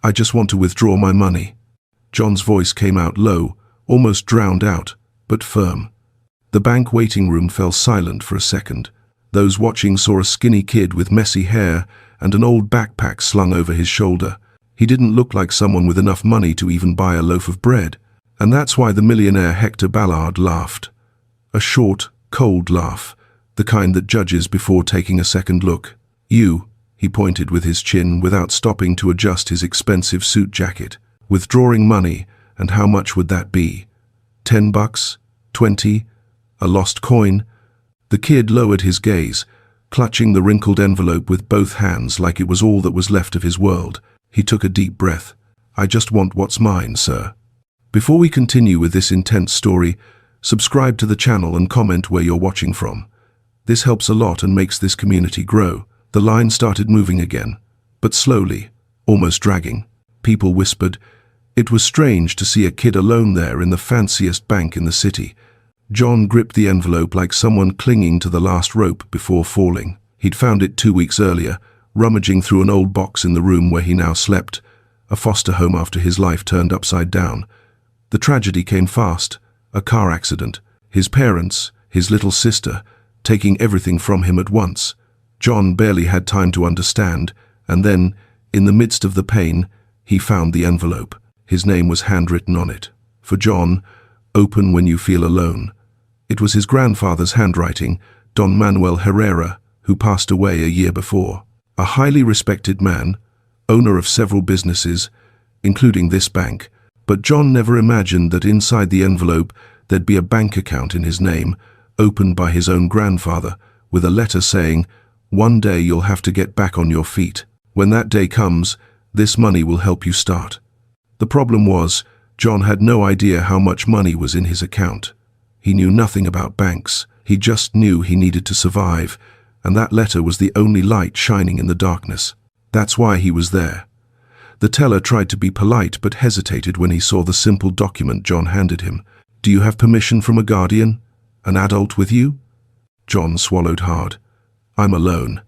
I just want to withdraw my money." John's voice came out low, almost drowned out, but firm. The bank waiting room fell silent for a second. Those watching saw a skinny kid with messy hair and an old backpack slung over his shoulder. He didn't look like someone with enough money to even buy a loaf of bread. And that's why the millionaire Hector Ballard laughed. A short, cold laugh, the kind that judges before taking a second look. "You," he pointed with his chin without stopping to adjust his expensive suit jacket. "Withdrawing money, and how much would that be? $10? 20? A lost coin?" The kid lowered his gaze, clutching the wrinkled envelope with both hands like it was all that was left of his world. He took a deep breath. "I just want what's mine, sir." Before we continue with this intense story, subscribe to the channel and comment where you're watching from. This helps a lot and makes this community grow. The line started moving again, but slowly, almost dragging. People whispered. It was strange to see a kid alone there in the fanciest bank in the city. John gripped the envelope like someone clinging to the last rope before falling. He'd found it 2 weeks earlier, rummaging through an old box in the room where he now slept, a foster home after his life turned upside down. The tragedy came fast, a car accident. His parents, his little sister, taking everything from him at once. John barely had time to understand, and then, in the midst of the pain, he found the envelope. His name was handwritten on it. For John, "Open when you feel alone." It was his grandfather's handwriting, Don Manuel Herrera, who passed away a year before. A highly respected man, owner of several businesses, including this bank. But John never imagined that inside the envelope there'd be a bank account in his name, opened by his own grandfather, with a letter saying, "One day you'll have to get back on your feet. When that day comes, this money will help you start." The problem was, John had no idea how much money was in his account. He knew nothing about banks. He just knew he needed to survive, and that letter was the only light shining in the darkness. That's why he was there. The teller tried to be polite but hesitated when he saw the simple document John handed him. "Do you have permission from a guardian? An adult with you?" John swallowed hard. "I'm alone."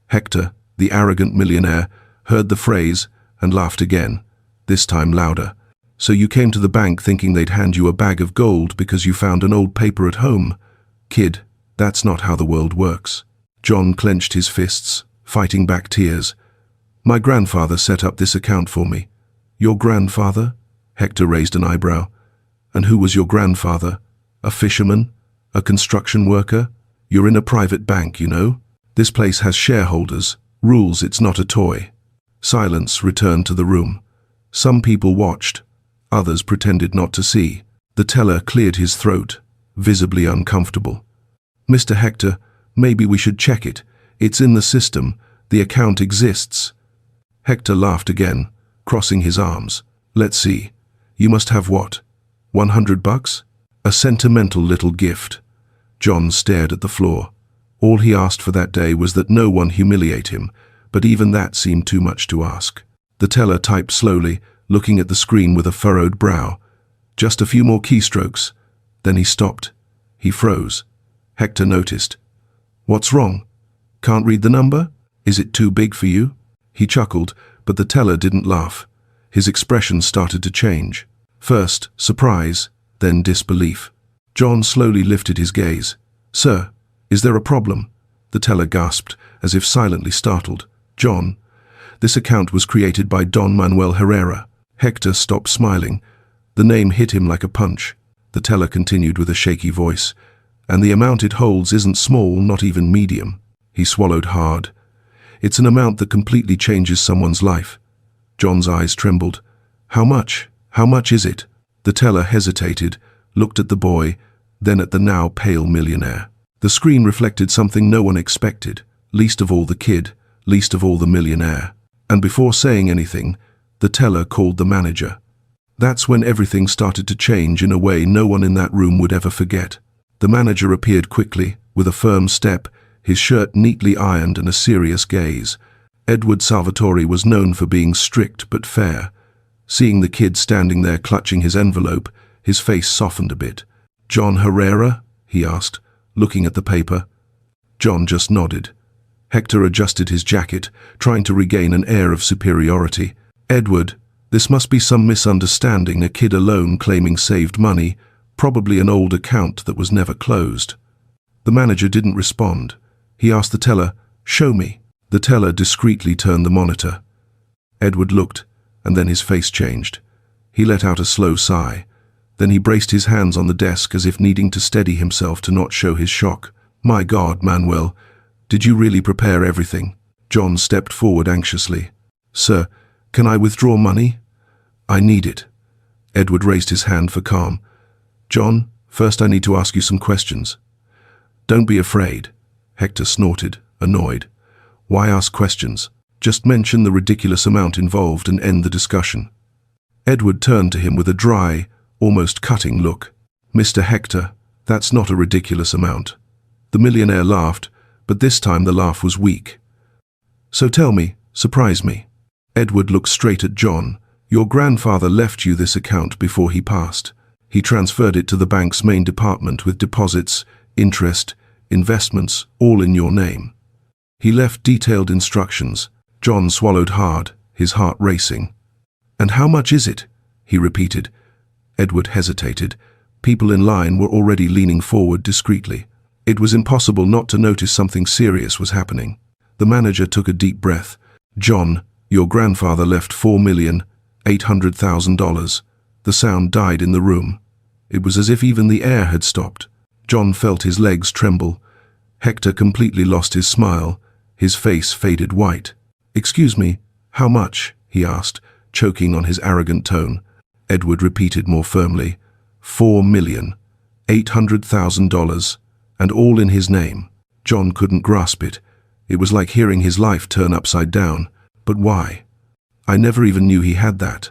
Hector, the arrogant millionaire, heard the phrase and laughed again, this time louder. "So you came to the bank thinking they'd hand you a bag of gold because you found an old paper at home? Kid, that's not how the world works." John clenched his fists, fighting back tears. "My grandfather set up this account for me." "Your grandfather?" Hector raised an eyebrow. "And who was your grandfather? A fisherman? A construction worker? You're in a private bank, you know. This place has shareholders, rules, it's not a toy." Silence returned to the room. Some people watched, others pretended not to see. The teller cleared his throat, visibly uncomfortable. "Mr. Hector, maybe we should check it. It's in the system. The account exists." Hector laughed again, crossing his arms. "Let's see. You must have what? $100? A sentimental little gift." John stared at the floor. All he asked for that day was that no one humiliate him, but even that seemed too much to ask. The teller typed slowly, looking at the screen with a furrowed brow. Just a few more keystrokes. Then he stopped. He froze. Hector noticed. "What's wrong? Can't read the number? Is it too big for you?" He chuckled, but the teller didn't laugh. His expression started to change. First, surprise, then disbelief. John slowly lifted his gaze. "Sir, is there a problem?" The teller gasped, as if silently startled. "John, this account was created by Don Manuel Herrera." Hector stopped smiling. The name hit him like a punch. The teller continued with a shaky voice. "And the amount it holds isn't small, not even medium." He swallowed hard. "It's an amount that completely changes someone's life." John's eyes trembled. "How much? How much is it?" The teller hesitated, looked at the boy, then at the now pale millionaire. The screen reflected something no one expected, least of all the kid, least of all the millionaire. And before saying anything, the teller called the manager. That's when everything started to change in a way no one in that room would ever forget. The manager appeared quickly, with a firm step, his shirt neatly ironed and a serious gaze. Edward Salvatore was known for being strict but fair. Seeing the kid standing there clutching his envelope, his face softened a bit. "John Herrera?" he asked, looking at the paper. John just nodded. Hector adjusted his jacket, trying to regain an air of superiority. Edward, this must be some misunderstanding, a kid alone claiming saved money, probably an old account that was never closed. The manager didn't respond. He asked the teller, "Show me." The teller discreetly turned the monitor. Edward looked, and then his face changed. He let out a slow sigh. Then he braced his hands on the desk as if needing to steady himself to not show his shock. "My God, Manuel, did you really prepare everything?" John stepped forward anxiously. "Sir, can I withdraw money?" "I need it." Edward raised his hand for calm. "John, first I need to ask you some questions." "Don't be afraid," Hector snorted, annoyed. "Why ask questions? Just mention the ridiculous amount involved and end the discussion." Edward turned to him with a dry, almost cutting look. "Mr. Hector, that's not a ridiculous amount." The millionaire laughed, but this time the laugh was weak. "So tell me, surprise me." Edward looked straight at John. "Your grandfather left you this account before he passed. He transferred it to the bank's main department with deposits, interest, investments, all in your name. He left detailed instructions." John swallowed hard, his heart racing. "And how much is it?" he repeated. Edward hesitated. People in line were already leaning forward discreetly. It was impossible not to notice something serious was happening. The manager took a deep breath. "John, your grandfather left $4,800,000. The sound died in the room. It was as if even the air had stopped. John felt his legs tremble. Hector completely lost his smile. His face faded white. "Excuse me, how much?" he asked, choking on his arrogant tone. Edward repeated more firmly, $4,800,000, and all in his name. John couldn't grasp it. It was like hearing his life turn upside down. But why? "I never even knew he had that."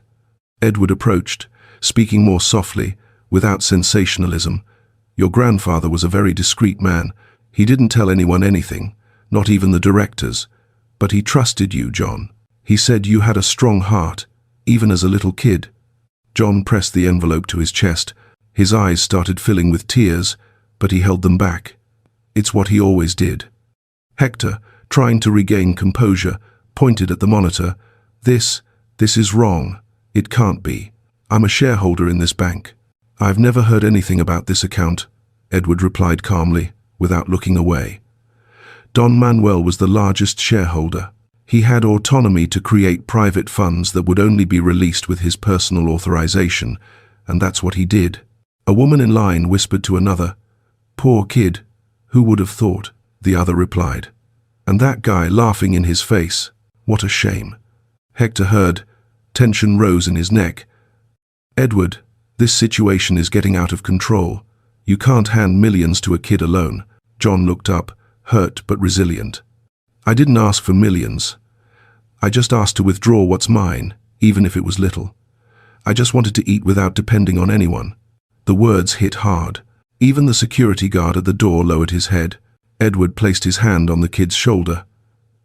Edward approached, speaking more softly, without sensationalism. "Your grandfather was a very discreet man. He didn't tell anyone anything, not even the directors. But he trusted you, John. He said you had a strong heart, even as a little kid." John pressed the envelope to his chest. His eyes started filling with tears, but he held them back. It's what he always did. Hector, trying to regain composure, pointed at the monitor. This is wrong. It can't be. I'm a shareholder in this bank." "I've never heard anything about this account," Edward replied calmly, without looking away. Don Manuel was the largest shareholder. He had autonomy to create private funds that would only be released with his personal authorization, and that's what he did. A woman in line whispered to another, "Poor kid, who would have thought?" The other replied. "And that guy laughing in his face, what a shame." Hector heard. Tension rose in his neck. "Edward, this situation is getting out of control. You can't hand millions to a kid alone." John looked up, hurt but resilient. "I didn't ask for millions. I just asked to withdraw what's mine, even if it was little. I just wanted to eat without depending on anyone." The words hit hard. Even the security guard at the door lowered his head. Edward placed his hand on the kid's shoulder.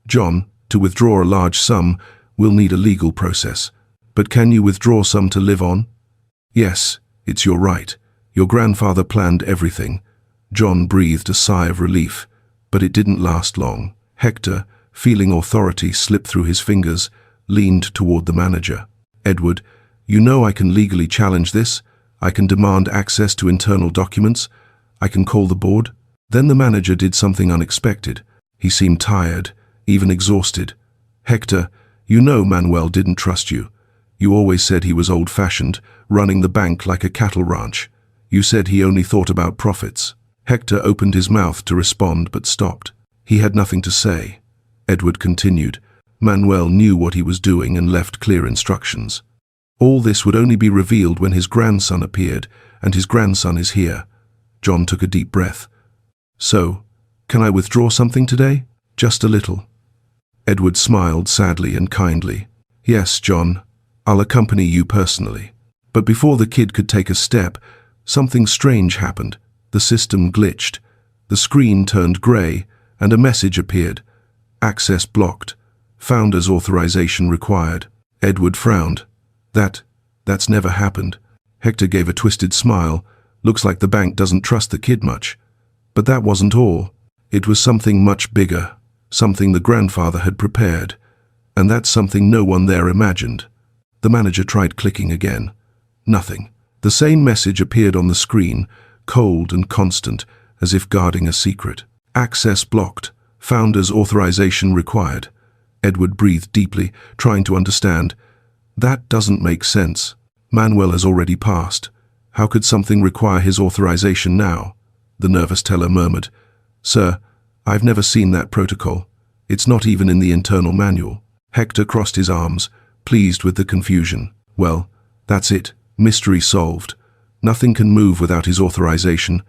"John, to withdraw a large sum, we'll need a legal process. But can you withdraw some to live on?" "Yes, it's your right. Your grandfather planned everything." John breathed a sigh of relief, but it didn't last long. Hector, feeling authority slip through his fingers, leaned toward the manager. "Edward, you know I can legally challenge this. I can demand access to internal documents. I can call the board." Then the manager did something unexpected. He seemed tired, even exhausted. "Hector, you know Manuel didn't trust you. You always said he was old-fashioned, running the bank like a cattle ranch. You said he only thought about profits." Hector opened his mouth to respond but stopped. He had nothing to say. Edward continued. "Manuel knew what he was doing and left clear instructions. All this would only be revealed when his grandson appeared, and his grandson is here." John took a deep breath. "So, can I withdraw something today? Just a little." Edward smiled sadly and kindly. "Yes, John, I'll accompany you personally." But before the kid could take a step, something strange happened. The system glitched. The screen turned gray, and a message appeared. "Access blocked. Founder's authorization required." Edward frowned. That's never happened." Hector gave a twisted smile. "Looks like the bank doesn't trust the kid much." But that wasn't all. It was something much bigger, something the grandfather had prepared, and that's something no one there imagined. The manager tried clicking again. Nothing. The same message appeared on the screen, cold and constant, as if guarding a secret. Access blocked. Founder's authorization required. Edward breathed deeply, trying to understand. That doesn't make sense. Manuel has already passed. How could something require his authorization now? The nervous teller murmured. Sir, I've never seen that protocol. It's not even in the internal manual. Hector crossed his arms, pleased with the confusion. Well, that's it. Mystery solved. Nothing can move without his authorization.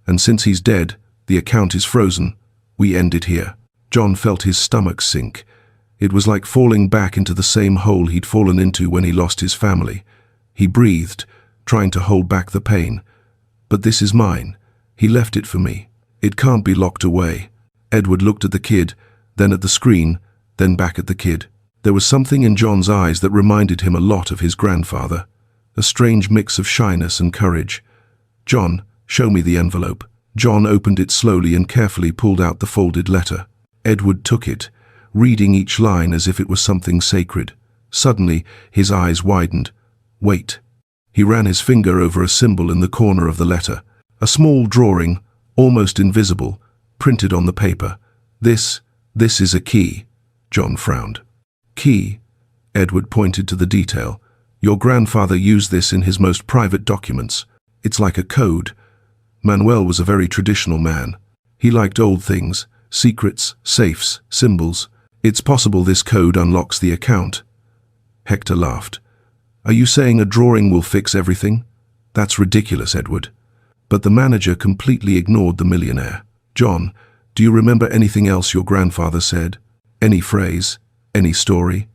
And since he's dead, the account is frozen. We end it here. John felt his stomach sink. It was like falling back into the same hole he'd fallen into when he lost his family. He breathed, trying to hold back the pain. But this is mine. He left it for me. It can't be locked away. Edward looked at the kid, then at the screen, then back at the kid. There was something in John's eyes that reminded him a lot of his grandfather. A strange mix of shyness and courage. John, show me the envelope. John opened it slowly and carefully pulled out the folded letter. Edward took it, reading each line as if it was something sacred. Suddenly, his eyes widened. Wait. He ran his finger over a symbol in the corner of the letter. A small drawing, almost invisible, printed on the paper. This is a key. John frowned. Key? Edward pointed to the detail. Your grandfather used this in his most private documents. It's like a code. Manuel was a very traditional man. He liked old things, secrets, safes, symbols. It's possible this code unlocks the account. Hector laughed. Are you saying a drawing will fix everything? That's ridiculous, Edward. But the manager completely ignored the millionaire. John, do you remember anything else your grandfather said? Any phrase? Any story?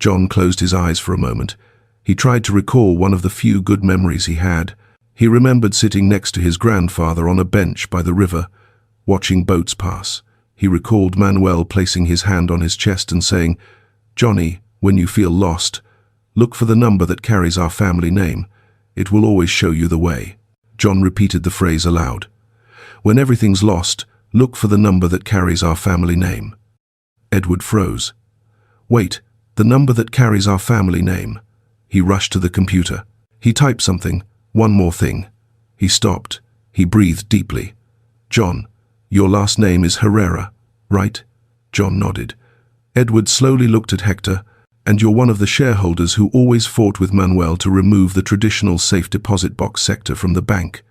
John closed his eyes for a moment. He tried to recall one of the few good memories he had. He remembered sitting next to his grandfather on a bench by the river, watching boats pass. He recalled Manuel placing his hand on his chest and saying, Johnny, when you feel lost, look for the number that carries our family name. It will always show you the way. John repeated the phrase aloud. When everything's lost, look for the number that carries our family name. Edward froze. Wait, the number that carries our family name. He rushed to the computer. He typed something. One more thing. He stopped. He breathed deeply. John, your last name is Herrera, right? John nodded. Edward slowly looked at Hector. And you're one of the shareholders who always fought with Manuel to remove the traditional safe deposit box sector from the bank.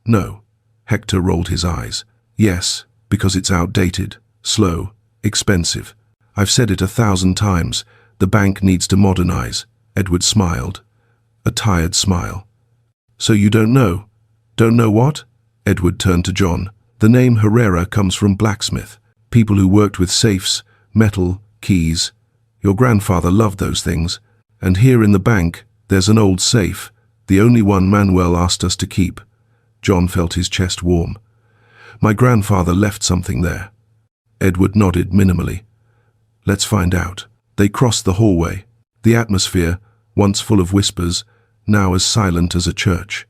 No. Hector rolled his eyes. Yes, because it's outdated, slow, expensive. I've said it 1,000 times. The bank needs to modernize. Edward smiled. A tired smile. So you don't know? Don't know what? Edward turned to John. The name Herrera comes from blacksmith. People who worked with safes, metal, keys. Your grandfather loved those things. And here in the bank, there's an old safe, the only one Manuel asked us to keep. John felt his chest warm. My grandfather left something there. Edward nodded minimally. Let's find out. They crossed the hallway. The atmosphere, once full of whispers, now as silent as a church.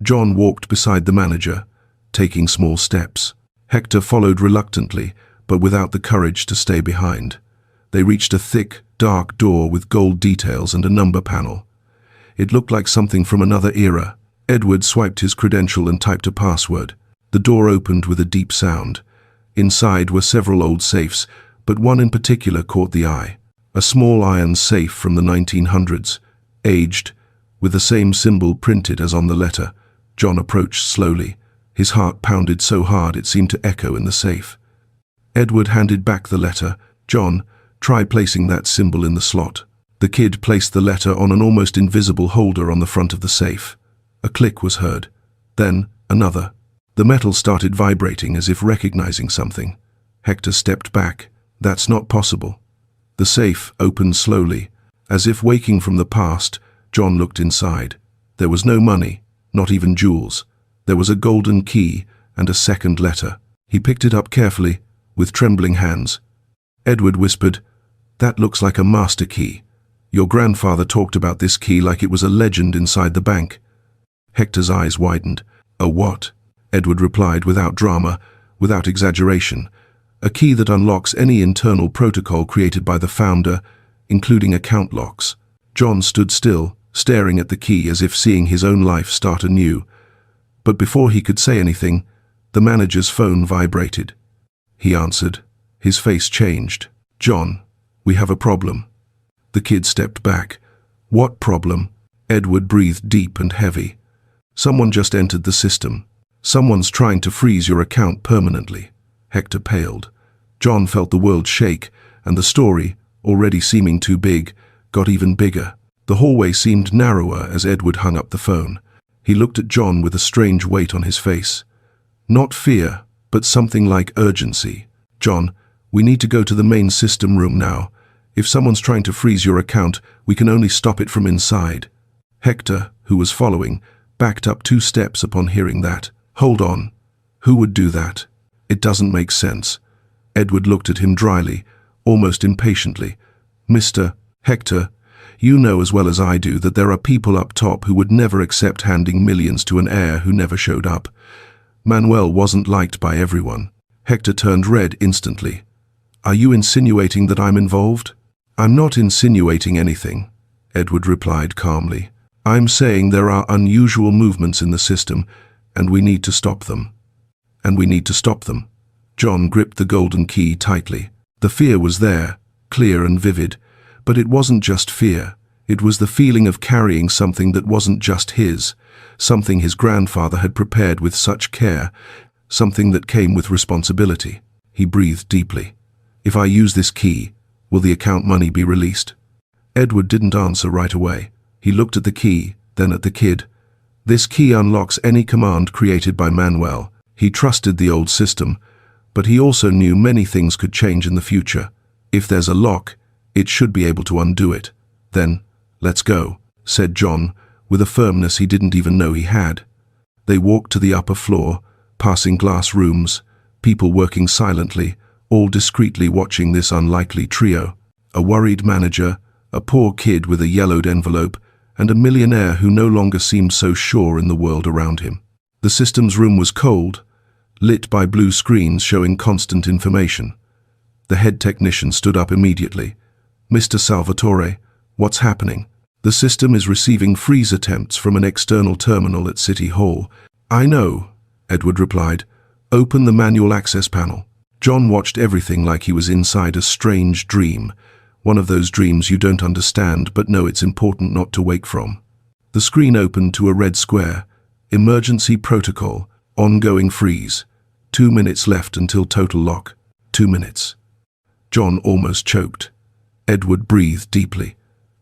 John walked beside the manager, taking small steps. Hector followed reluctantly, but without the courage to stay behind. They reached a thick, dark door with gold details and a number panel. It looked like something from another era. Edward swiped his credential and typed a password. The door opened with a deep sound. Inside were several old safes, but one in particular caught the eye. A small iron safe from the 1900s, aged, with the same symbol printed as on the letter. John approached slowly. His heart pounded so hard it seemed to echo in the safe. Edward handed back the letter. John, try placing that symbol in the slot. The kid placed the letter on an almost invisible holder on the front of the safe. A click was heard. Then, another. The metal started vibrating as if recognizing something. Hector stepped back. That's not possible. The safe opened slowly. As if waking from the past, John looked inside. There was no money, not even jewels. There was a golden key and a second letter. He picked it up carefully, with trembling hands. Edward whispered, That looks like a master key. Your grandfather talked about this key like it was a legend inside the bank. Hector's eyes widened. A what? Edward replied without drama, without exaggeration. A key that unlocks any internal protocol created by the founder, including account locks. John stood still, staring at the key as if seeing his own life start anew. But before he could say anything, the manager's phone vibrated. He answered. His face changed. "John, we have a problem." The kid stepped back. "What problem?" Edward breathed deep and heavy. "Someone just entered the system. Someone's trying to freeze your account permanently." Hector paled. John felt the world shake, and the story, already seeming too big, got even bigger. The hallway seemed narrower as Edward hung up the phone. He looked at John with a strange weight on his face. Not fear, but something like urgency. "John, we need to go to the main system room now. If someone's trying to freeze your account, we can only stop it from inside." Hector, who was following, backed up 2 steps upon hearing that. "Hold on. Who would do that? It doesn't make sense." Edward looked at him dryly, almost impatiently. "Mr. Hector, you know as well as I do that there are people up top who would never accept handing millions to an heir who never showed up. Manuel wasn't liked by everyone." Hector turned red instantly. "Are you insinuating that I'm involved?" "I'm not insinuating anything," Edward replied calmly. "I'm saying there are unusual movements in the system, and we need to stop them." "And we need to stop them." John gripped the golden key tightly. The fear was there, clear and vivid, but it wasn't just fear. It was the feeling of carrying something that wasn't just his, something his grandfather had prepared with such care, something that came with responsibility. He breathed deeply. "If I use this key, will the account money be released?" Edward didn't answer right away. He looked at the key, then at the kid. "This key unlocks any command created by Manuel." He trusted the old system, but he also knew many things could change in the future. If there's a lock, it should be able to undo it. "Then, let's go," said John, with a firmness he didn't even know he had. They walked to the upper floor, passing glass rooms, people working silently, all discreetly watching this unlikely trio. A worried manager, a poor kid with a yellowed envelope, and a millionaire who no longer seemed so sure in the world around him. The systems room was cold, lit by blue screens showing constant information. The head technician stood up immediately. "Mr. Salvatore, what's happening?" "The system is receiving freeze attempts from an external terminal at City Hall." "I know," Edward replied. "Open the manual access panel." John watched everything like he was inside a strange dream, one of those dreams you don't understand but know it's important not to wake from. The screen opened to a red square. Emergency protocol, ongoing freeze. 2 minutes left until total lock. 2 minutes. John almost choked. Edward breathed deeply.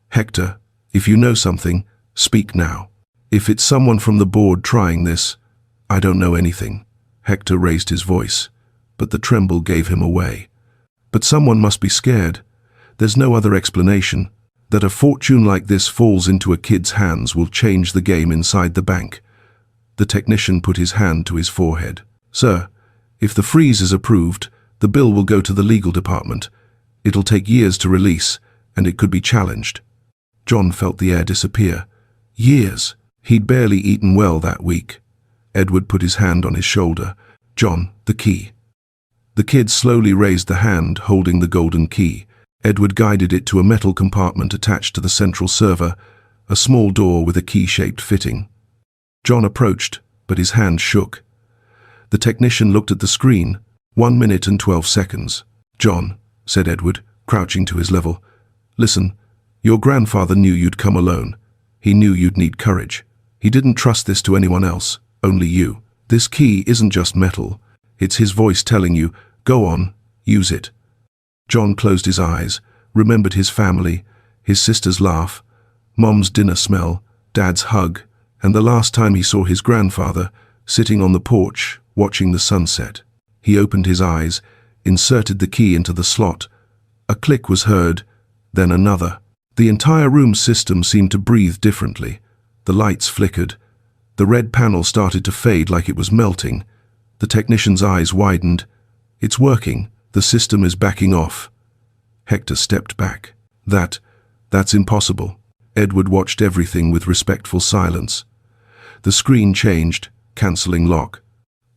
"Hector, if you know something, speak now. If it's someone from the board trying this, I don't know anything." Hector raised his voice, but the tremble gave him away. "But someone must be scared. There's no other explanation. That a fortune like this falls into a kid's hands will change the game inside the bank." The technician put his hand to his forehead. "Sir, if the freeze is approved, the bill will go to the legal department. It'll take years to release, and it could be challenged." John felt the air disappear. Years. He'd barely eaten well that week. Edward put his hand on his shoulder. "John, the key." The kid slowly raised the hand holding the golden key. Edward guided it to a metal compartment attached to the central server, a small door with a key-shaped fitting. John approached, but his hand shook. The technician looked at the screen. 1 minute and 12 seconds. "John," said Edward, crouching to his level. "Listen, your grandfather knew you'd come alone. He knew you'd need courage. He didn't trust this to anyone else, only you. This key isn't just metal. It's his voice telling you, go on, use it." John closed his eyes, remembered his family, his sister's laugh, Mom's dinner smell, Dad's hug, and the last time he saw his grandfather, sitting on the porch, watching the sunset. He opened his eyes, inserted the key into the slot. A click was heard, then another. The entire room system seemed to breathe differently. The lights flickered. The red panel started to fade like it was melting. The technician's eyes widened. "It's working. The system is backing off." Hector stepped back. That's impossible." Edward watched everything with respectful silence. The screen changed, cancelling lock.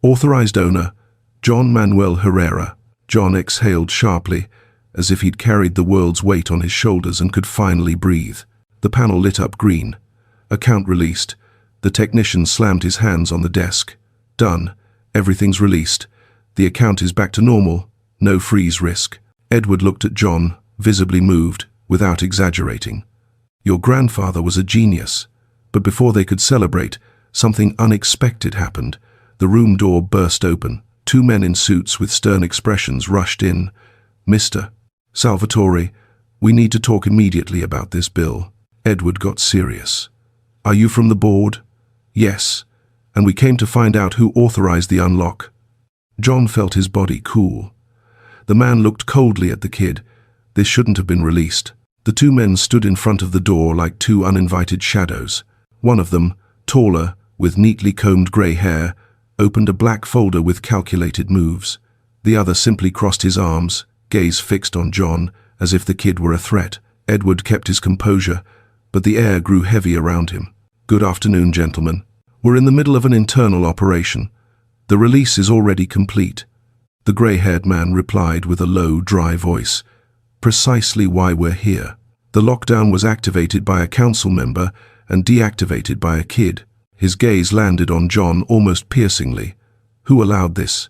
"Authorized owner, John Manuel Herrera." John exhaled sharply, as if he'd carried the world's weight on his shoulders and could finally breathe. The panel lit up green. Account released. The technician slammed his hands on the desk. Done. Everything's released. The account is back to normal. No freeze risk. Edward looked at John, visibly moved, without exaggerating. Your grandfather was a genius. But before they could celebrate, something unexpected happened. The room door burst open. Two men in suits with stern expressions rushed in. Mr. Salvatore, we need to talk immediately about this bill. Edward got serious. Are you from the board? Yes. And we came to find out who authorized the unlock. John felt his body cool. The man looked coldly at the kid. This shouldn't have been released. The two men stood in front of the door like two uninvited shadows. One of them, taller, with neatly combed grey hair, opened a black folder with calculated moves. The other simply crossed his arms, gaze fixed on John, as if the kid were a threat. Edward kept his composure, but the air grew heavy around him. Good afternoon, gentlemen. We're in the middle of an internal operation. The release is already complete. The grey-haired man replied with a low, dry voice. Precisely why we're here. The lockdown was activated by a council member and deactivated by a kid. His gaze landed on John almost piercingly. Who allowed this?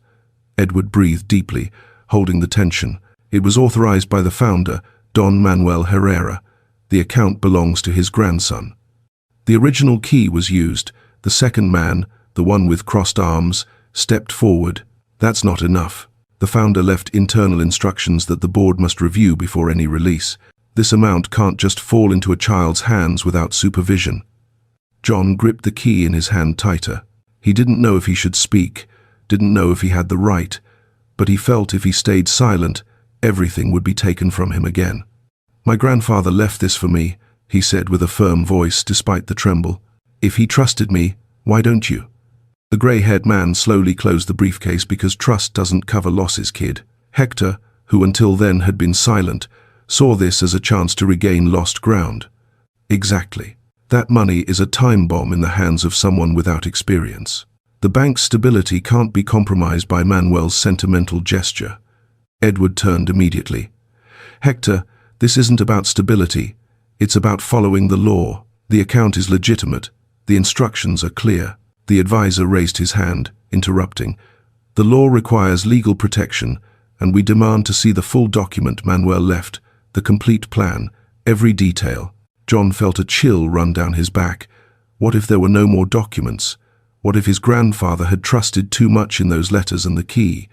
Edward breathed deeply, holding the tension. It was authorized by the founder, Don Manuel Herrera. The account belongs to his grandson. The original key was used. The second man, the one with crossed arms, stepped forward. That's not enough. The founder left internal instructions that the board must review before any release. This amount can't just fall into a child's hands without supervision. John gripped the key in his hand tighter. He didn't know if he should speak, didn't know if he had the right, but he felt if he stayed silent, everything would be taken from him again. My grandfather left this for me, he said with a firm voice despite the tremble. If he trusted me, why don't you? The grey-haired man slowly closed the briefcase because trust doesn't cover losses, kid. Hector, who until then had been silent, saw this as a chance to regain lost ground. Exactly. That money is a time bomb in the hands of someone without experience. The bank's stability can't be compromised by Manuel's sentimental gesture. Edward turned immediately. Hector, this isn't about stability. It's about following the law. The account is legitimate. The instructions are clear. The advisor raised his hand, interrupting. The law requires legal protection, and we demand to see the full document Manuel left, the complete plan, every detail. John felt a chill run down his back. What if there were no more documents? What if his grandfather had trusted too much in those letters and the key?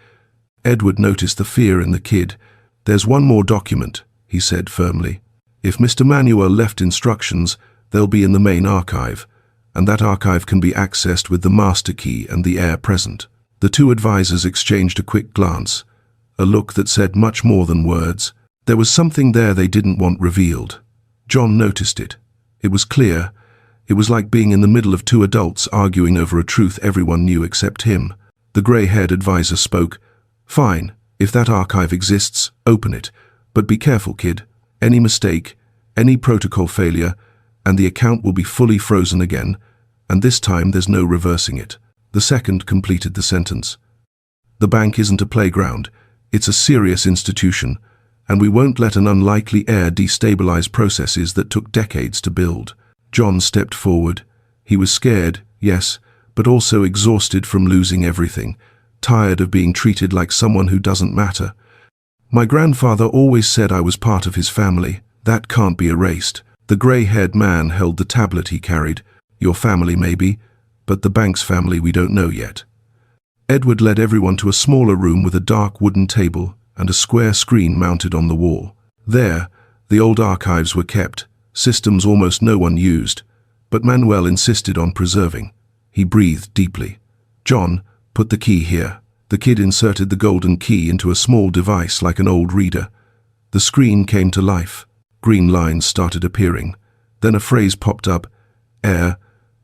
Edward noticed the fear in the kid. There's one more document, he said firmly. If Mr. Manuel left instructions, they'll be in the main archive, and that archive can be accessed with the master key and the heir present. The two advisors exchanged a quick glance, a look that said much more than words. There was something there they didn't want revealed. John noticed it. It was clear. It was like being in the middle of two adults arguing over a truth everyone knew except him. The grey-haired advisor spoke. Fine, if that archive exists, open it. But be careful, kid. Any mistake, any protocol failure, and the account will be fully frozen again, and this time there's no reversing it. The second completed the sentence. The bank isn't a playground. It's a serious institution, and we won't let an unlikely heir destabilize processes that took decades to build. John stepped forward. He was scared, yes, but also exhausted from losing everything, tired of being treated like someone who doesn't matter. My grandfather always said I was part of his family. That can't be erased. The grey-haired man held the tablet he carried. Your family, maybe, but the bank's family we don't know yet. Edward led everyone to a smaller room with a dark wooden table and a square screen mounted on the wall. There, the old archives were kept, systems almost no one used, but Manuel insisted on preserving. He breathed deeply. John, put the key here. The kid inserted the golden key into a small device like an old reader. The screen came to life. Green lines started appearing. Then a phrase popped up. Heir,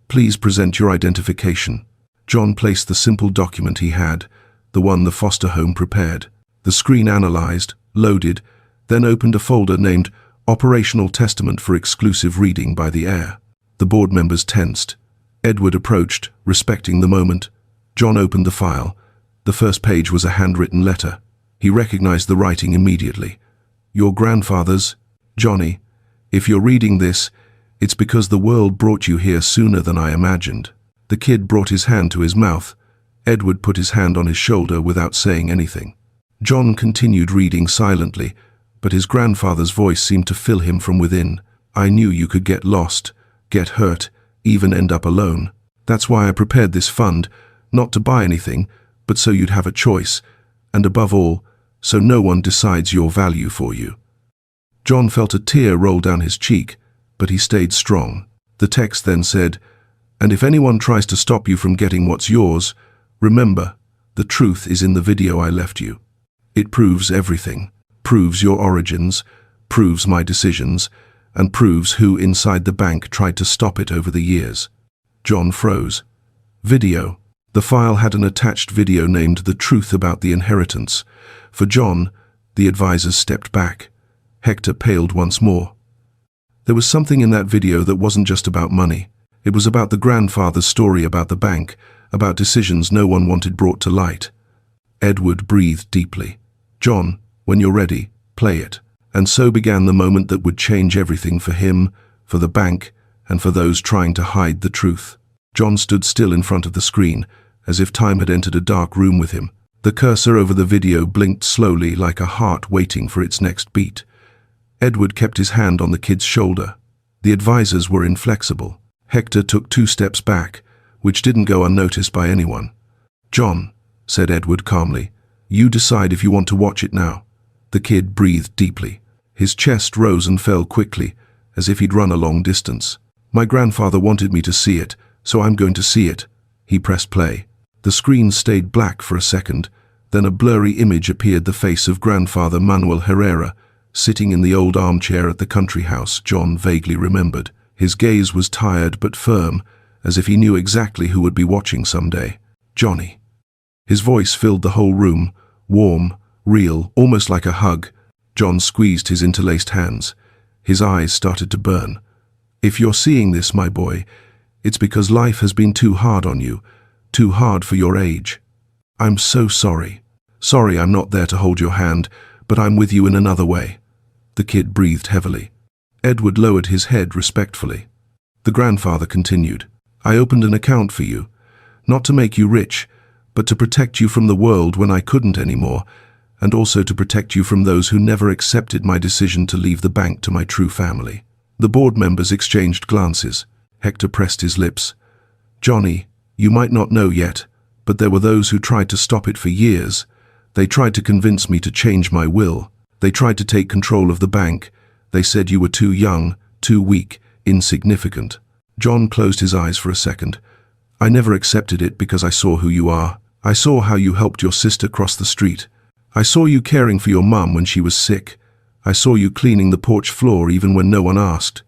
please present your identification. John placed the simple document he had, the one the foster home prepared. The screen analyzed, loaded, then opened a folder named Operational Testament for Exclusive Reading by the Heir. The board members tensed. Edward approached, respecting the moment. John opened the file. The first page was a handwritten letter. He recognized the writing immediately. Your grandfather's, Johnny. If you're reading this, It's because the world brought you here sooner than I imagined. The kid brought his hand to his mouth. Edward put his hand on his shoulder without saying anything. John continued reading silently, but his grandfather's voice seemed to fill him from within. I knew you could get lost, get hurt, even end up alone. That's why I prepared this fund, not to buy anything, but so you'd have a choice, and above all, so no one decides your value for you. John felt a tear roll down his cheek, but he stayed strong. The text then said, "And if anyone tries to stop you from getting what's yours, remember, the truth is in the video I left you. It proves everything, proves your origins, proves my decisions, and proves who inside the bank tried to stop it over the years." John froze. Video. The file had an attached video named "The Truth About the Inheritance." For John, the advisors stepped back. Hector paled once more. There was something in that video that wasn't just about money. It was about the grandfather's story about the bank, about decisions no one wanted brought to light. Edward breathed deeply. "John, when you're ready, play it." And so began the moment that would change everything for him, for the bank, and for those trying to hide the truth. John stood still in front of the screen, as if time had entered a dark room with him. The cursor over the video blinked slowly, like a heart waiting for its next beat. Edward kept his hand on the kid's shoulder. The advisors were inflexible. Hector took 2 steps back, which didn't go unnoticed by anyone. "John," said Edward calmly, "you decide if you want to watch it now." The kid breathed deeply. His chest rose and fell quickly, as if he'd run a long distance. "My grandfather wanted me to see it, so I'm going to see it." He pressed play. The screen stayed black for a second, then a blurry image appeared, the face of grandfather Manuel Herrera, sitting in the old armchair at the country house John vaguely remembered. His gaze was tired but firm, as if he knew exactly who would be watching someday. "Johnny." His voice filled the whole room, warm, real, almost like a hug. John squeezed his interlaced hands. His eyes started to burn. "If you're seeing this, my boy, it's because life has been too hard on you, too hard for your age. I'm so sorry. Sorry I'm not there to hold your hand, but I'm with you in another way." The kid breathed heavily. Edward lowered his head respectfully. The grandfather continued, "I opened an account for you, not to make you rich, but to protect you from the world when I couldn't anymore, and also to protect you from those who never accepted my decision to leave the bank to my true family." The board members exchanged glances. Hector pressed his lips. "Johnny, you might not know yet, but there were those who tried to stop it for years. They tried to convince me to change my will. They tried to take control of the bank. They said you were too young, too weak, insignificant." John closed his eyes for a second. "I never accepted it because I saw who you are. I saw how you helped your sister cross the street. I saw you caring for your mum when she was sick. I saw you cleaning the porch floor even when no one asked.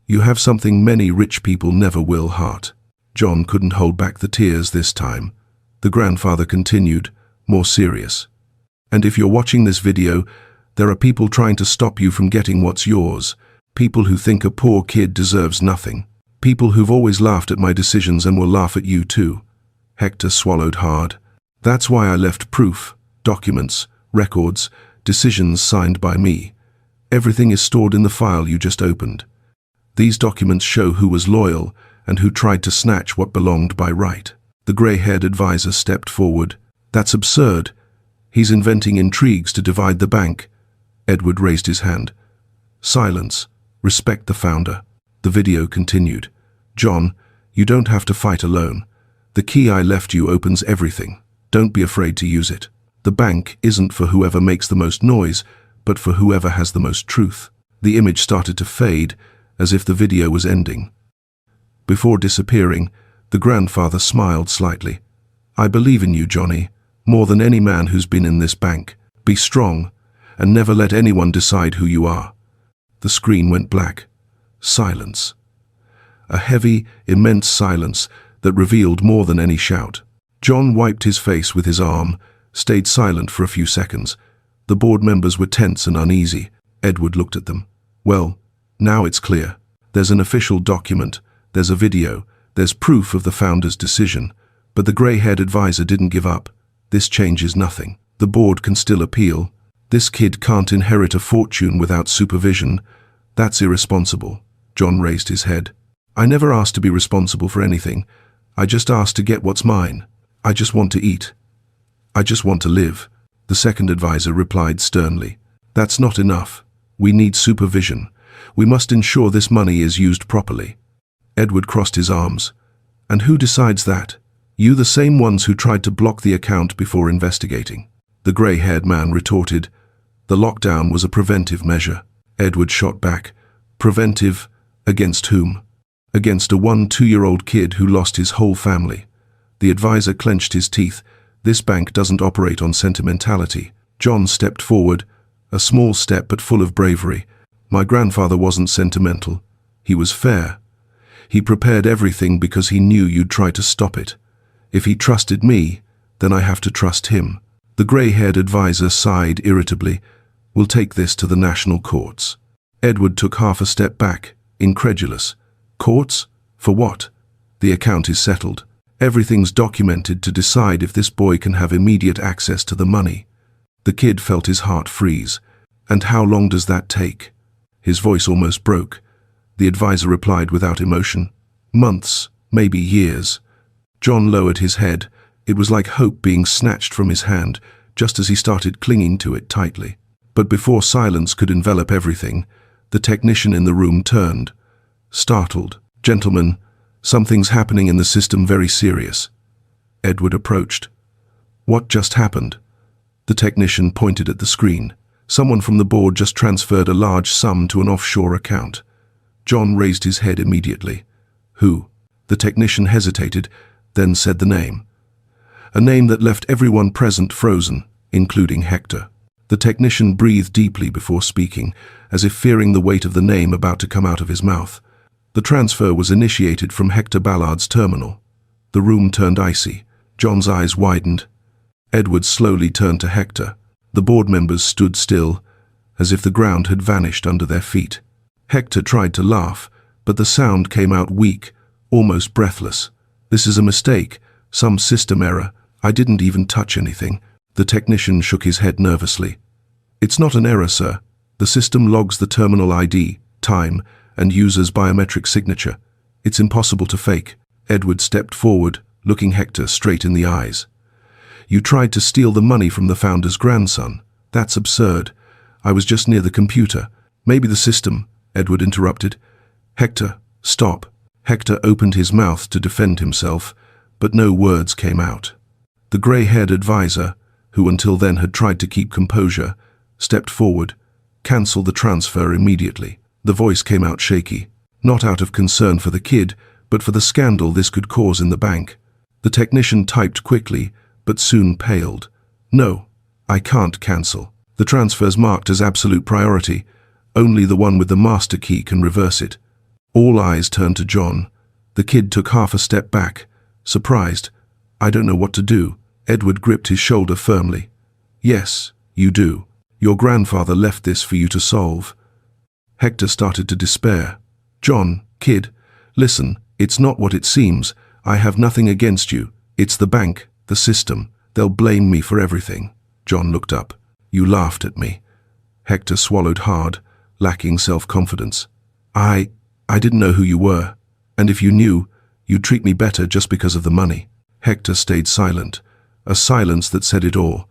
You have something many rich people never will, Hart." John couldn't hold back the tears this time. The grandfather continued, more serious. "And if you're watching this video, there are people trying to stop you from getting what's yours. People who think a poor kid deserves nothing. People who've always laughed at my decisions and will laugh at you too." Hector swallowed hard. "That's why I left proof, documents, records, decisions signed by me. Everything is stored in the file you just opened. These documents show who was loyal and who tried to snatch what belonged by right." The grey-haired advisor stepped forward. "That's absurd. He's inventing intrigues to divide the bank." Edward raised his hand. "Silence. Respect the founder." The video continued. "John, you don't have to fight alone. The key I left you opens everything. Don't be afraid to use it. The bank isn't for whoever makes the most noise, but for whoever has the most truth." The image started to fade, as if the video was ending. Before disappearing, the grandfather smiled slightly. "I believe in you, Johnny, more than any man who's been in this bank. Be strong, and never let anyone decide who you are." The screen went black. Silence. A heavy, immense silence that revealed more than any shout. John wiped his face with his arm, stayed silent for a few seconds. The board members were tense and uneasy. Edward looked at them. "Well, now it's clear. There's an official document, there's a video, there's proof of the founder's decision, but the grey-haired advisor didn't give up. This changes nothing. The board can still appeal. This kid can't inherit a fortune without supervision. That's irresponsible." John raised his head. I never asked to be responsible for anything. I just asked to get what's mine. I just want to eat. I just want to live. The second advisor replied sternly. That's not enough. We need supervision. We must ensure this money is used properly. Edward crossed his arms. And who decides that? You, the same ones who tried to block the account before investigating. The grey-haired man retorted. The lockdown was a preventive measure. Edward shot back. Preventive? Against whom? Against a 2-year-old kid who lost his whole family. The advisor clenched his teeth. This bank doesn't operate on sentimentality. John stepped forward, a small step but full of bravery. My grandfather wasn't sentimental. He was fair. He prepared everything because he knew you'd try to stop it. If he trusted me, then I have to trust him. The grey-haired advisor sighed irritably. We'll take this to the national courts. Edward took half a step back, incredulous. Courts? For what? The account is settled. Everything's documented to decide if this boy can have immediate access to the money. The kid felt his heart freeze. And how long does that take? His voice almost broke. The advisor replied without emotion. Months, maybe years. John lowered his head. It was like hope being snatched from his hand, just as he started clinging to it tightly. But before silence could envelop everything, the technician in the room turned. Startled. Gentlemen, something's happening in the system, very serious. Edward approached. What just happened? The technician pointed at the screen. Someone from the board just transferred a large sum to an offshore account. John raised his head immediately. Who? The technician hesitated, then said the name. A name that left everyone present frozen, including Hector. The technician breathed deeply before speaking, as if fearing the weight of the name about to come out of his mouth. The transfer was initiated from Hector Ballard's terminal. The room turned icy. John's eyes widened. Edward slowly turned to Hector. The board members stood still, as if the ground had vanished under their feet. Hector tried to laugh, but the sound came out weak, almost breathless. This is a mistake, some system error. I didn't even touch anything. The technician shook his head nervously. It's not an error, sir. The system logs the terminal ID, time, and user's biometric signature. It's impossible to fake. Edward stepped forward, looking Hector straight in the eyes. You tried to steal the money from the founder's grandson. That's absurd. I was just near the computer. Maybe the system, Edward interrupted. Hector, stop. Hector opened his mouth to defend himself, but no words came out. The grey-haired advisor, who until then had tried to keep composure, stepped forward. Cancel the transfer immediately. The voice came out shaky, not out of concern for the kid, but for the scandal this could cause in the bank. The technician typed quickly, but soon paled. No, I can't cancel. The transfer's marked as absolute priority. Only the one with the master key can reverse it. All eyes turned to John. The kid took half a step back, surprised. I don't know what to do. Edward gripped his shoulder firmly. Yes, you do. Your grandfather left this for you to solve. Hector started to despair. John, kid, listen, it's not what it seems. I have nothing against you. It's the bank, the system. They'll blame me for everything. John looked up. You laughed at me. Hector swallowed hard, lacking self-confidence. I didn't know who you were. And if you knew, you'd treat me better just because of the money. Hector stayed silent, a silence that said it all.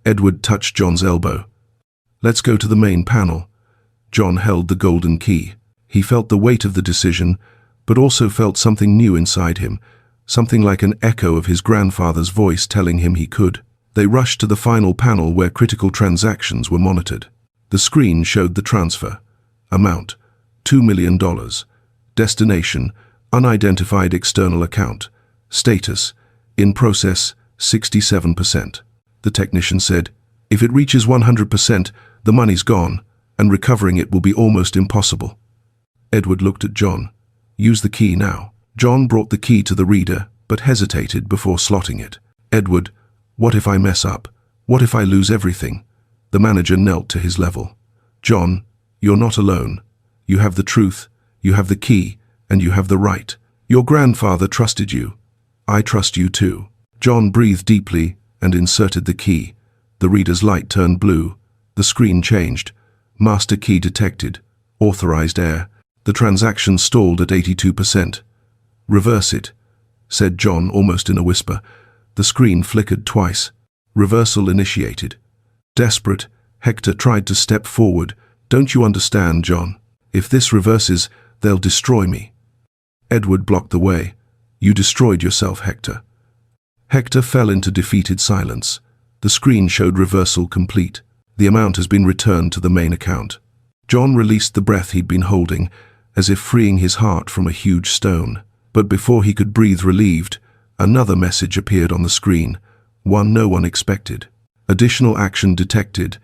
Edward touched John's elbow. Let's go to the main panel. John held the golden key. He felt the weight of the decision, but also felt something new inside him, something like an echo of his grandfather's voice telling him he could. They rushed to the final panel where critical transactions were monitored. The screen showed the transfer. Amount, $2 million. Destination, unidentified external account. Status, in process, 67%. The technician said, if it reaches 100%, the money's gone, and recovering it will be almost impossible. Edward looked at John. Use the key now. John brought the key to the reader, but hesitated before slotting it. Edward, what if I mess up? What if I lose everything? The manager knelt to his level. John, you're not alone. You have the truth, you have the key, and you have the right. Your grandfather trusted you. I trust you too. John breathed deeply and inserted the key. The reader's light turned blue. The screen changed. Master key detected. Authorized heir. The transaction stalled at 82%. "Reverse it," said John almost in a whisper. The screen flickered twice. Reversal initiated. Desperate, Hector tried to step forward. "Don't you understand, John? If this reverses, they'll destroy me." Edward blocked the way. "You destroyed yourself, Hector." Hector fell into defeated silence. The screen showed reversal complete. The amount has been returned to the main account. John released the breath he'd been holding, as if freeing his heart from a huge stone. But before he could breathe relieved, another message appeared on the screen, one no one expected. Additional action detected.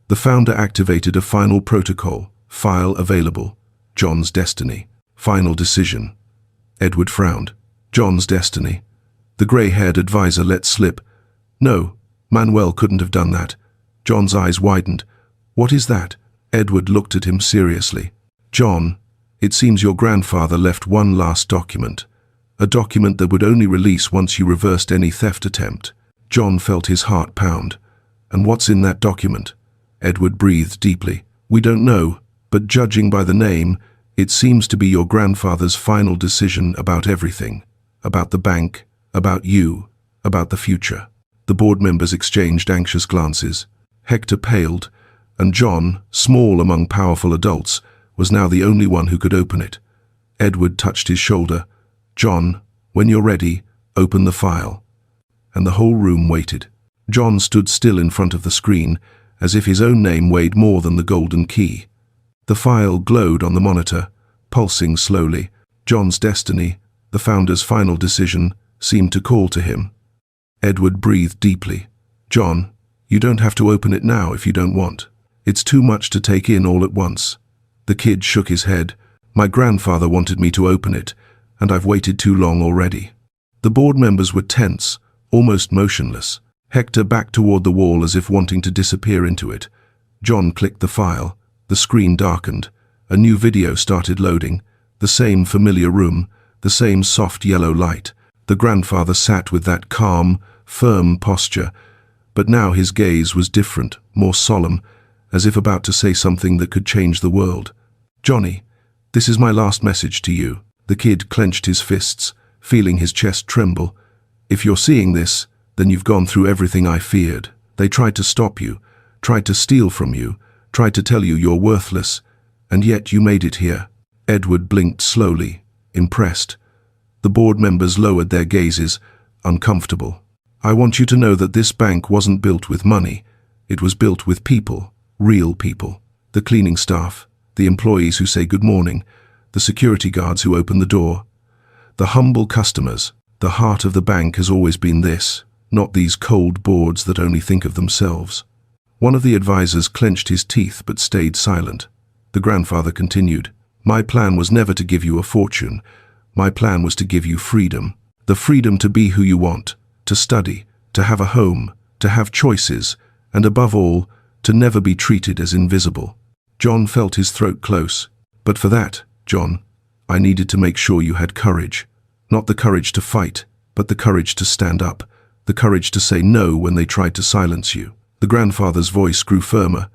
The founder activated a final protocol. File available. John's destiny. Final decision. Edward frowned. John's destiny. The grey-haired advisor let slip. "No, Manuel couldn't have done that." John's eyes widened. "What is that?" Edward looked at him seriously. "John, it seems your grandfather left one last document. A document that would only release once you reversed any theft attempt." John felt his heart pound. "And what's in that document?" Edward breathed deeply. "We don't know, but judging by the name, it seems to be your grandfather's final decision about everything. About the bank, about you, about the future." The board members exchanged anxious glances. Hector paled, and John, small among powerful adults, was now the only one who could open it. Edward touched his shoulder. "John, when you're ready, open the file." And the whole room waited. John stood still in front of the screen, as if his own name weighed more than the golden key. The file glowed on the monitor, pulsing slowly. John's destiny, the founder's final decision, seemed to call to him. Edward breathed deeply. "John, you don't have to open it now if you don't want. It's too much to take in all at once." The kid shook his head. "My grandfather wanted me to open it, and I've waited too long already." The board members were tense, almost motionless. Hector backed toward the wall as if wanting to disappear into it. John clicked the file. The screen darkened. A new video started loading. The same familiar room, the same soft yellow light. The grandfather sat with that calm, firm posture, but now his gaze was different, more solemn, as if about to say something that could change the world. "Johnny, this is my last message to you." The kid clenched his fists, feeling his chest tremble. "If you're seeing this, then you've gone through everything I feared. They tried to stop you, tried to steal from you, tried to tell you you're worthless, and yet you made it here." Edward blinked slowly, impressed. The board members lowered their gazes, uncomfortable. "I want you to know that this bank wasn't built with money. It was built with people, real people. The cleaning staff, the employees who say good morning, the security guards who open the door. The humble customers. The heart of the bank has always been this, not these cold boards that only think of themselves." One of the advisors clenched his teeth but stayed silent. The grandfather continued, "My plan was never to give you a fortune. My plan was to give you freedom. The freedom to be who you want, to study, to have a home, to have choices, and above all, to never be treated as invisible." John felt his throat close. "But for that, John, I needed to make sure you had courage. Not the courage to fight, but the courage to stand up, the courage to say no when they tried to silence you." The grandfather's voice grew firmer.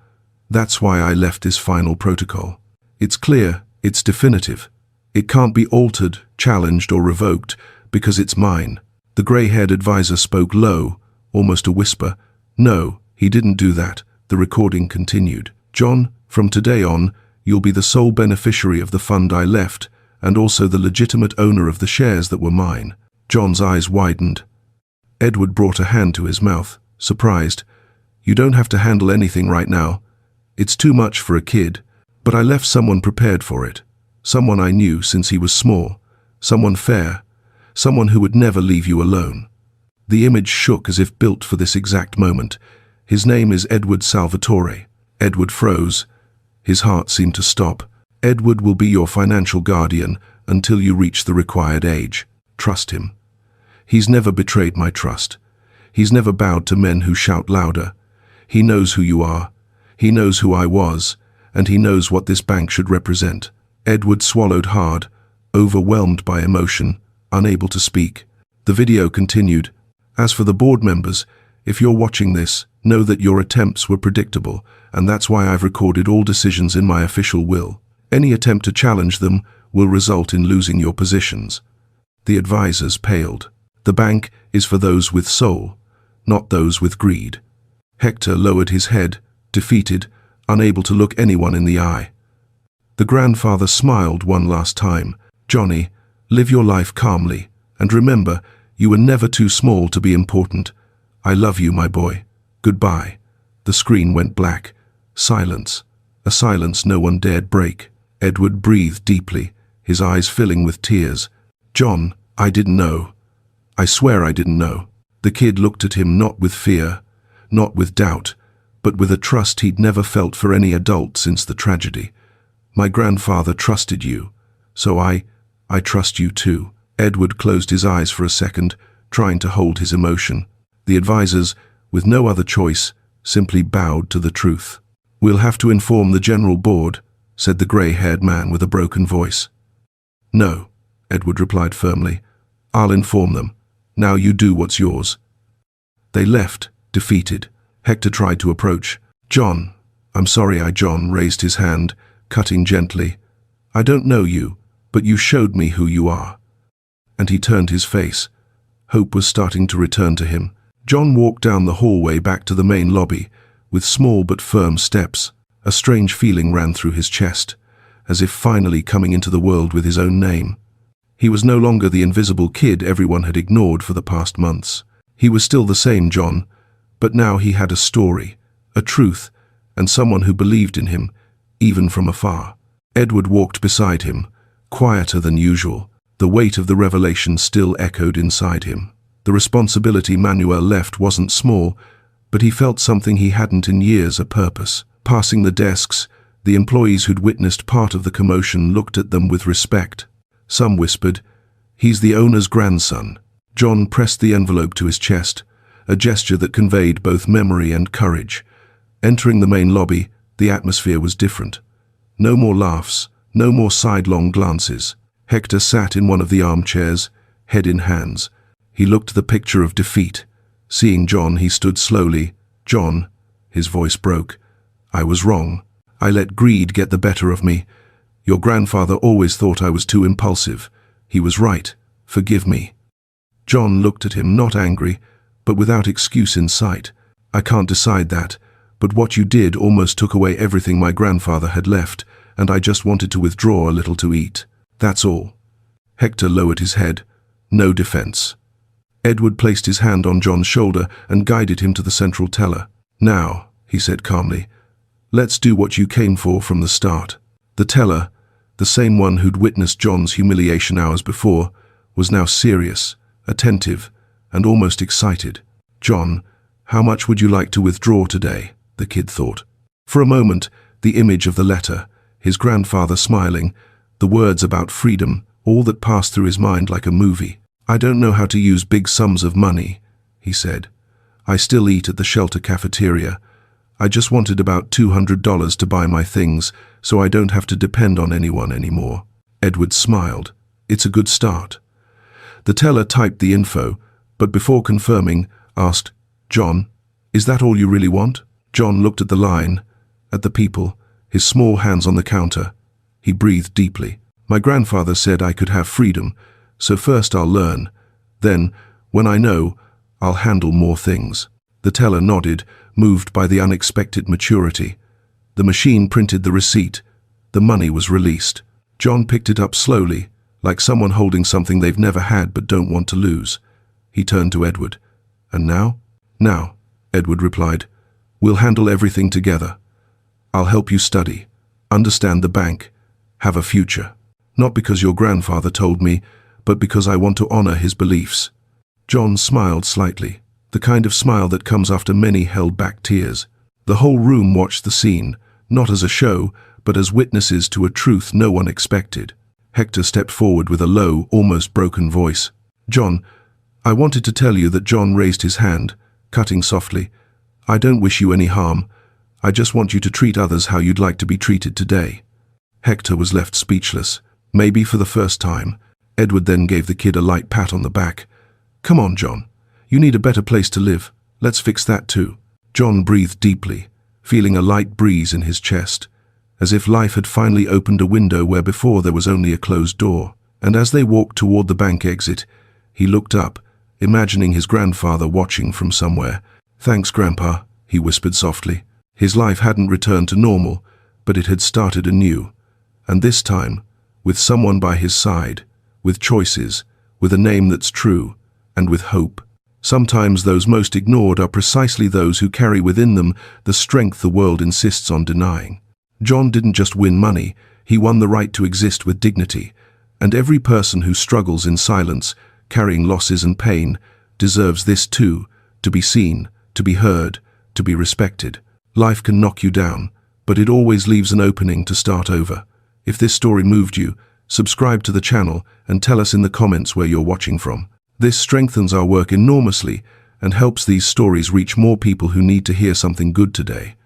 "That's why I left this final protocol. It's clear, it's definitive. It can't be altered, challenged, or revoked, because it's mine." The grey-haired advisor spoke low, almost a whisper. "No, he didn't do that." The recording continued. "John, from today on, you'll be the sole beneficiary of the fund I left, and also the legitimate owner of the shares that were mine." John's eyes widened. Edward brought a hand to his mouth, surprised. "You don't have to handle anything right now. It's too much for a kid, but I left someone prepared for it. Someone I knew since he was small. Someone fair. Someone who would never leave you alone." The image shook as if built for this exact moment. "His name is Edward Salvatore." Edward froze. His heart seemed to stop. "Edward will be your financial guardian until you reach the required age. Trust him. He's never betrayed my trust. He's never bowed to men who shout louder. He knows who you are. He knows who I was, and he knows what this bank should represent." Edward swallowed hard, overwhelmed by emotion, unable to speak. The video continued. "As for the board members, if you're watching this, know that your attempts were predictable, and that's why I've recorded all decisions in my official will. Any attempt to challenge them will result in losing your positions. The advisors paled. The bank is for those with soul, not those with greed. Hector lowered his head, defeated, unable to look anyone in the eye. The grandfather smiled one last time. Johnny, live your life calmly, and remember, you were never too small to be important. I love you, my boy. Goodbye. The screen went black. Silence. A silence no one dared break. Edward breathed deeply, his eyes filling with tears. John, I didn't know. I swear I didn't know. The kid looked at him not with fear, not with doubt, but with a trust he'd never felt for any adult since the tragedy. My grandfather trusted you, so I trust you too. Edward closed his eyes for a second, trying to hold his emotion. The advisors, with no other choice, simply bowed to the truth. We'll have to inform the general board, said the grey-haired man with a broken voice. No, Edward replied firmly. I'll inform them. Now you do what's yours. They left, defeated. Hector tried to approach. John, I'm sorry. John raised his hand, cutting gently. I don't know you, but you showed me who you are. And he turned his face. Hope was starting to return to him. John walked down the hallway back to the main lobby, with small but firm steps. A strange feeling ran through his chest, as if finally coming into the world with his own name. He was no longer the invisible kid everyone had ignored for the past months. He was still the same John, but now he had a story, a truth, and someone who believed in him, even from afar. Edward walked beside him, quieter than usual. The weight of the revelation still echoed inside him. The responsibility Manuel left wasn't small, but he felt something he hadn't in years, a purpose. Passing the desks, the employees who'd witnessed part of the commotion looked at them with respect. Some whispered, "He's the owner's grandson." John pressed the envelope to his chest, a gesture that conveyed both memory and courage. Entering the main lobby, the atmosphere was different. No more laughs, no more sidelong glances. Hector sat in one of the armchairs, head in hands. He looked the picture of defeat. Seeing John, he stood slowly. John, his voice broke. I was wrong. I let greed get the better of me. Your grandfather always thought I was too impulsive. He was right. Forgive me. John looked at him, not angry, but without excuse in sight. I can't decide that, but what you did almost took away everything my grandfather had left, and I just wanted to withdraw a little to eat. That's all. Hector lowered his head. No defense. Edward placed his hand on John's shoulder and guided him to the central teller. Now, he said calmly, let's do what you came for from the start. The teller, the same one who'd witnessed John's humiliation hours before, was now serious, attentive, and almost excited. John, how much would you like to withdraw today? The kid thought. For a moment, the image of the letter, his grandfather smiling, the words about freedom, all that passed through his mind like a movie. I don't know how to use big sums of money, he said. I still eat at the shelter cafeteria. I just wanted about $200 to buy my things, so I don't have to depend on anyone anymore. Edward smiled. It's a good start. The teller typed the info, but before confirming, asked, John, is that all you really want? John looked at the line, at the people, his small hands on the counter. He breathed deeply. My grandfather said I could have freedom, so first I'll learn. Then, when I know, I'll handle more things. The teller nodded, moved by the unexpected maturity. The machine printed the receipt. The money was released. John picked it up slowly, like someone holding something they've never had but don't want to lose. He turned to Edward. And now? Now, Edward replied. We'll handle everything together. I'll help you study, understand the bank, have a future. Not because your grandfather told me, but because I want to honor his beliefs. John smiled slightly, the kind of smile that comes after many held-back tears. The whole room watched the scene, not as a show, but as witnesses to a truth no one expected. Hector stepped forward with a low, almost broken voice. John, I wanted to tell you that John raised his hand, cutting softly. I don't wish you any harm. I just want you to treat others how you'd like to be treated today. Hector was left speechless, maybe for the first time. Edward then gave the kid a light pat on the back. Come on, John. You need a better place to live. Let's fix that too. John breathed deeply, feeling a light breeze in his chest. as if life had finally opened a window where before there was only a closed door. And as they walked toward the bank exit, he looked up, imagining his grandfather watching from somewhere. "Thanks, Grandpa," he whispered softly. His life hadn't returned to normal, but it had started anew. And this time, with someone by his side, with choices, with a name that's true, and with hope. Sometimes those most ignored are precisely those who carry within them the strength the world insists on denying. John didn't just win money, he won the right to exist with dignity. And every person who struggles in silence, carrying losses and pain, deserves this too, to be seen, to be heard, to be respected. Life can knock you down, but it always leaves an opening to start over. If this story moved you, subscribe to the channel and tell us in the comments where you're watching from. This strengthens our work enormously and helps these stories reach more people who need to hear something good today.